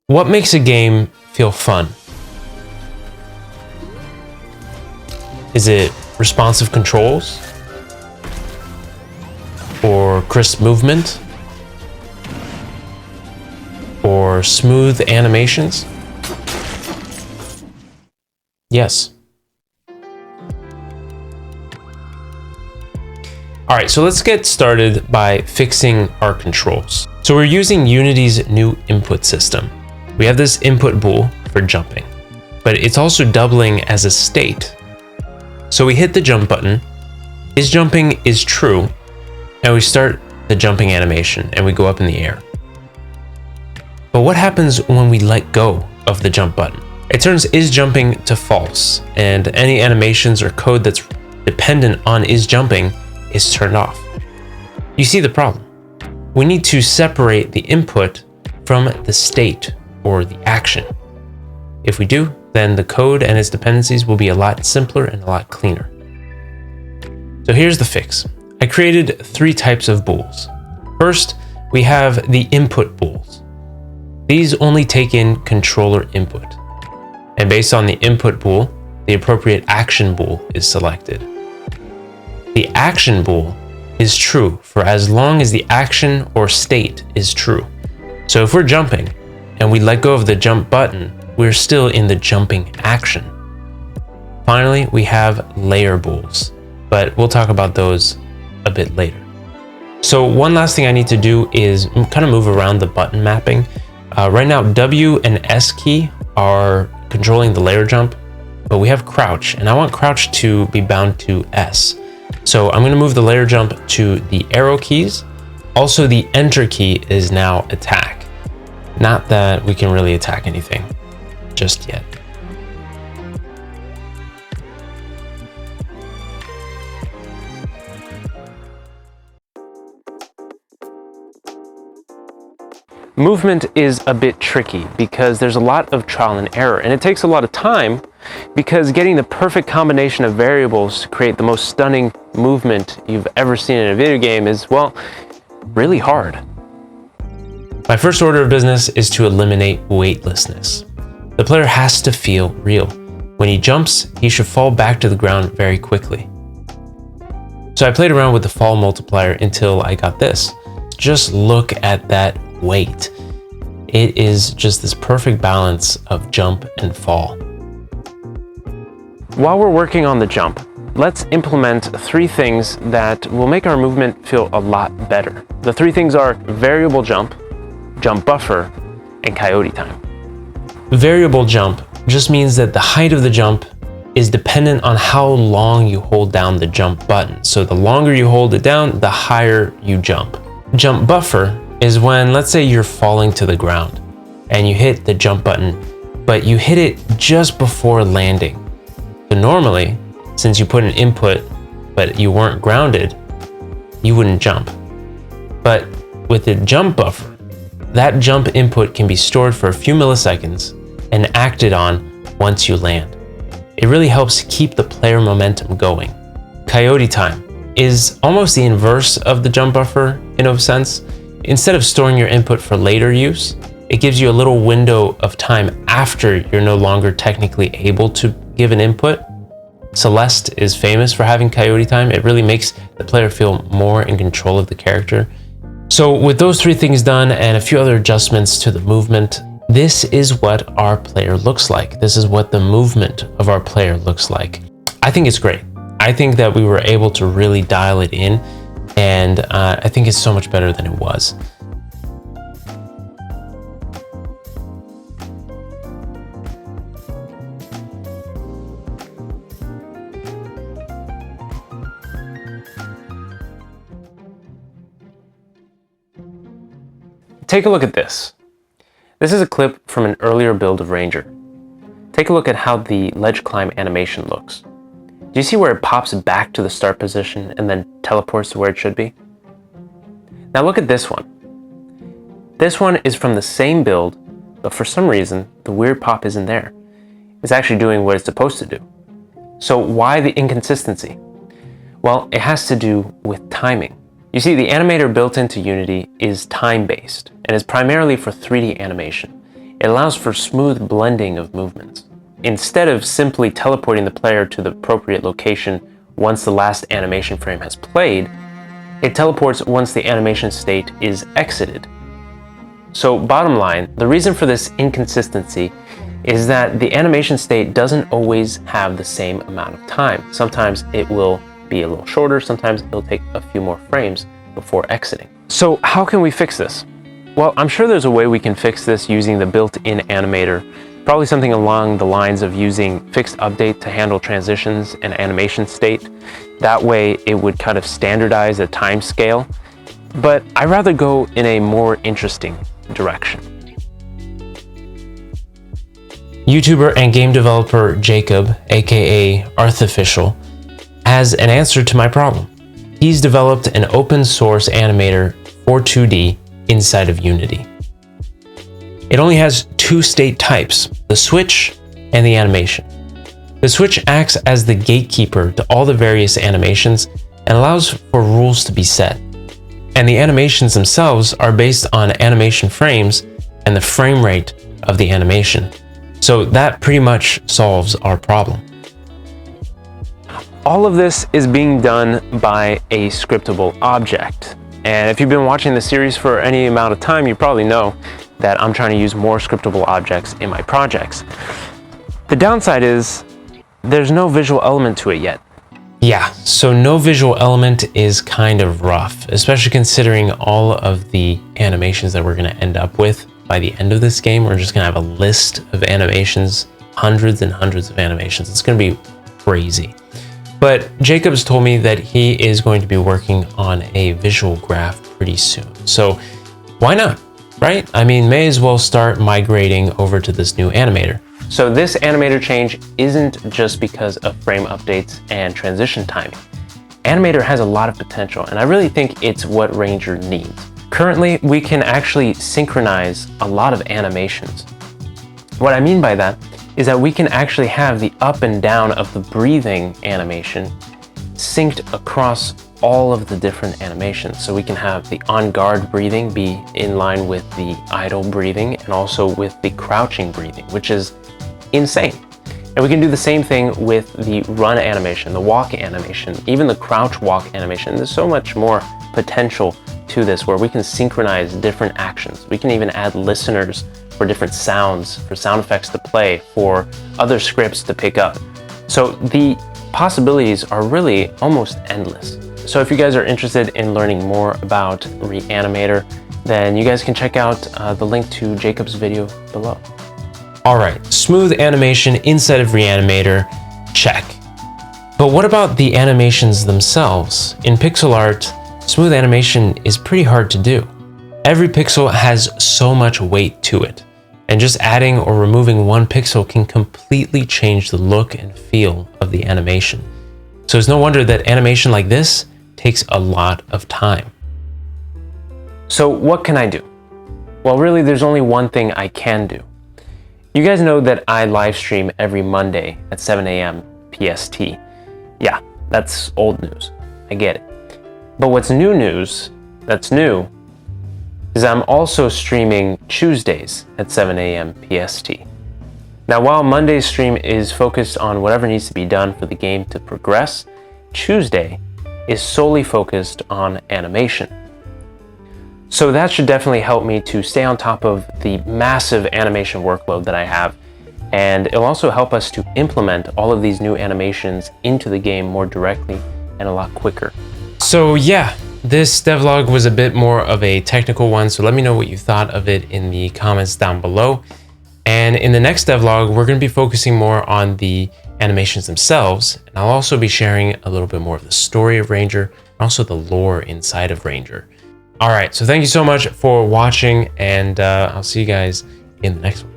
What makes a game feel fun? Is it responsive controls? Or crisp movement? Or smooth animations? Yes. All right, so let's get started by fixing our controls. So we're using Unity's new input system. We have this input bool for jumping, but it's also doubling as a state. So we hit the jump button, is jumping is true, and we start the jumping animation and we go up in the air. But what happens when we let go of the jump button? It turns is jumping to false, and any animations or code that's dependent on is jumping is turned off. You see the problem. We need to separate the input from the state or the action. If we do, then the code and its dependencies will be a lot simpler and a lot cleaner. So here's the fix. I created 3 types of bools. First, we have the input bools. These only take in controller input. And based on the input bool, the appropriate action bool is selected. The action bool is true for as long as the action or state is true. So if we're jumping and we let go of the jump button, we're still in the jumping action. Finally, we have layer bools, but we'll talk about those a bit later. So one last thing I need to do is kind of move around the button mapping. Right now, W and S key are controlling the layer jump, but we have crouch, and I want crouch to be bound to S. So I'm going to move the layer jump to the arrow keys. Also, the enter key is now attack. Not that we can really attack anything just yet. Movement is a bit tricky because there's a lot of trial and error, and it takes a lot of time because getting the perfect combination of variables to create the most stunning movement you've ever seen in a video game is, well, really hard. My first order of business is to eliminate weightlessness. The player has to feel real. When he jumps, he should fall back to the ground very quickly. So I played around with the fall multiplier until I got this. Just look at that weight. It is just this perfect balance of jump and fall. While we're working on the jump, let's implement 3 things that will make our movement feel a lot better. The 3 things are variable jump, jump buffer, and coyote time. Variable jump just means that the height of the jump is dependent on how long you hold down the jump button. So the longer you hold it down, the higher you jump. Jump buffer is when, let's say you're falling to the ground and you hit the jump button, but you hit it just before landing. So normally, since you put an input, but you weren't grounded, you wouldn't jump. But with the jump buffer, that jump input can be stored for a few milliseconds and acted on once you land. It really helps keep the player momentum going. Coyote time is almost the inverse of the jump buffer in a sense. Instead of storing your input for later use, it gives you a little window of time after you're no longer technically able to give an input. Celeste is famous for having coyote time. It really makes the player feel more in control of the character. So with those 3 things done and a few other adjustments to the movement, this is what our player looks like. This is what the movement of our player looks like. I think it's great. I think that we were able to really dial it in, and I think it's so much better than it was. Take a look at this. This is a clip from an earlier build of Ranger. Take a look at how the ledge climb animation looks. Do you see where it pops back to the start position and then teleports to where it should be? Now look at this one. This one is from the same build, but for some reason, the weird pop isn't there. It's actually doing what it's supposed to do. So why the inconsistency? Well, it has to do with timing. You see, the animator built into Unity is time-based and is primarily for 3D animation. it allows for smooth blending of movements. Instead of simply teleporting the player to the appropriate location once the last animation frame has played, it teleports once the animation state is exited. So bottom line, the reason for this inconsistency is that the animation state doesn't always have the same amount of time. Sometimes it will be a little shorter, sometimes it'll take a few more frames before exiting. So how can we fix this? Well, I'm sure there's a way we can fix this using the built-in animator, probably something along the lines of using fixed update to handle transitions and animation state. That way it would kind of standardize a time scale, but I'd rather go in a more interesting direction. YouTuber and game developer Jacob, aka Artificial, has an answer to my problem. He's developed an open source animator for 2D inside of Unity. It only has two state types, the switch and the animation. The switch acts as the gatekeeper to all the various animations and allows for rules to be set. And the animations themselves are based on animation frames and the frame rate of the animation. So that pretty much solves our problem. All of this is being done by a scriptable object. And if you've been watching the series for any amount of time, you probably know that I'm trying to use more scriptable objects in my projects. The downside is there's no visual element to it yet. Yeah, so no visual element is kind of rough, especially considering all of the animations that we're going to end up with by the end of this game. We're just going to have a list of animations, hundreds and hundreds of animations. It's going to be crazy. But Jacob's told me that he is going to be working on a visual graph pretty soon. So why not, right? I mean, may as well start migrating over to this new animator. So this animator change isn't just because of frame updates and transition timing. Animator has a lot of potential, and I really think it's what Ranger needs. Currently, we can actually synchronize a lot of animations. What I mean by that is that we can actually have the up and down of the breathing animation synced across all of the different animations. So we can have the on guard breathing be in line with the idle breathing and also with the crouching breathing, which is insane. And we can do the same thing with the run animation, the walk animation, even the crouch walk animation. There's so much more potential to this where we can synchronize different actions. We can even add listeners for different sounds, for sound effects to play, for other scripts to pick up. So the possibilities are really almost endless. So if you guys are interested in learning more about Reanimator, then you guys can check out the link to Jacob's video below. All right, smooth animation inside of Reanimator, check. But what about the animations themselves? In pixel art, smooth animation is pretty hard to do. Every pixel has so much weight to it, and just adding or removing one pixel can completely change the look and feel of the animation. So it's no wonder that animation like this takes a lot of time. So what can I do? Well, really, there's only one thing I can do. You guys know that I live stream every Monday at 7 a.m. PST. Yeah, that's old news. I get it. But what's new news, that's new, is I'm also streaming Tuesdays at 7 a.m. PST. Now, while Monday's stream is focused on whatever needs to be done for the game to progress, Tuesday is solely focused on animation. So that should definitely help me to stay on top of the massive animation workload that I have, and it'll also help us to implement all of these new animations into the game more directly and a lot quicker. So yeah, this devlog was a bit more of a technical one, so let me know what you thought of it in the comments down below. And in the next devlog, we're going to be focusing more on the animations themselves, and I'll also be sharing a little bit more of the story of Ranger and also the lore inside of Ranger. All right, so thank you so much for watching, and I'll see you guys in the next one.